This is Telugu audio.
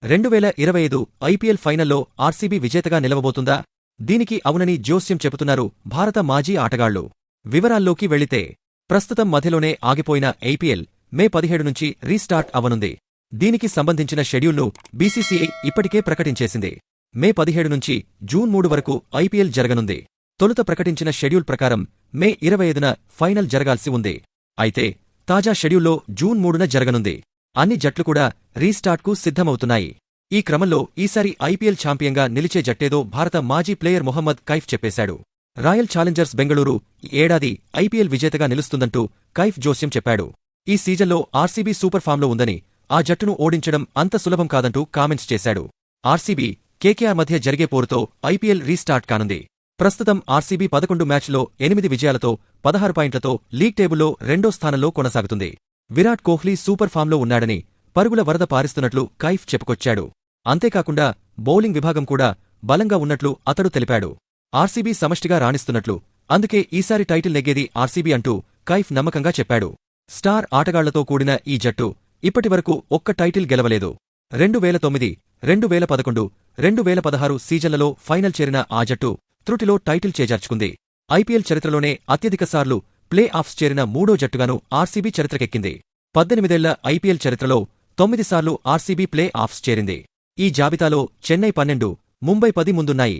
2025 ఐపీఎల్ ఫైనల్లో ఆర్సీబీ విజేతగా నిలవబోతుందా? దీనికి అవునని జోస్యం చెబుతున్నారు భారత మాజీ ఆటగాళ్లు. వివరాల్లోకి వెళితే ప్రస్తుతం మధ్యలోనే ఆగిపోయిన ఐపీఎల్ మే 17 నుంచి రీస్టార్ట్ అవనుంది. దీనికి సంబంధించిన షెడ్యూల్ను బీసీసీఐ ఇప్పటికే ప్రకటించేసింది. మే 17 నుంచి జూన్ 3 వరకు ఐపీఎల్ జరగనుంది. తొలుత ప్రకటించిన షెడ్యూల్ ప్రకారం మే 25న ఫైనల్ జరగాల్సి ఉంది. అయితే తాజా షెడ్యూల్లో జూన్ 3న జరగనుంది. అన్ని జట్లు కూడా రీస్టార్ట్కు సిద్ధమవుతున్నాయి. ఈ క్రమంలో ఈసారి ఐపీఎల్ ఛాంపియన్గా నిలిచే జట్టేదో భారత మాజీ ప్లేయర్ మొహమ్మద్ కైఫ్ చెప్పేశాడు. రాయల్ ఛాలెంజర్స్ బెంగళూరు ఈ ఏడాది ఐపీఎల్ విజేతగా నిలుస్తుందంటూ కైఫ్ జోస్యం చెప్పాడు. ఈ సీజన్లో ఆర్సీబీ సూపర్ ఫామ్లో ఉందని, ఆ జట్టును ఓడించడం అంత సులభం కాదంటూ కామెంట్స్ చేశాడు. ఆర్సీబీ, కేకేఆర్ మధ్య జరిగే పోరుతో ఐపీఎల్ రీస్టార్ట్ కానుంది. ప్రస్తుతం ఆర్సీబీ 11 మ్యాచ్ల్లో 8 విజయాలతో 16 పాయింట్లతో లీగ్ టేబుల్లో రెండో స్థానంలో కొనసాగుతుంది. విరాట్ కోహ్లీ సూపర్ ఫామ్లో ఉన్నాడని, పరుగుల వరద పారిస్తున్నట్లు కైఫ్ చెప్పుకొచ్చాడు. అంతేకాకుండా బౌలింగ్ విభాగం కూడా బలంగా ఉన్నట్లు అతడు తెలిపాడు. ఆర్సీబీ సమష్టిగా రాణిస్తున్నట్లు, అందుకే ఈసారి టైటిల్ నెగ్గేది ఆర్సీబీ అంటూ కైఫ్ నమ్మకంగా చెప్పాడు. స్టార్ ఆటగాళ్లతో కూడిన ఈ జట్టు ఇప్పటివరకు ఒక్క టైటిల్ గెలవలేదు. 2009, 2011, 2016 సీజన్లలో ఫైనల్ చేరిన ఆ జట్టు త్రుటిలో టైటిల్ చేజార్చుకుంది. ఐపీఎల్ చరిత్రలోనే అత్యధికసార్లు ప్లే ఆఫ్స్ చేరిన మూడో జట్టుగాను ఆర్సీబీ చరిత్రకెక్కింది. 18 ఏళ్ల ఐపీఎల్ చరిత్రలో 9 సార్లు ఆర్సీబీ ప్లే ఆఫ్స్ చేరింది. ఈ జాబితాలో చెన్నై 12, ముంబై 10 ముందున్నాయి.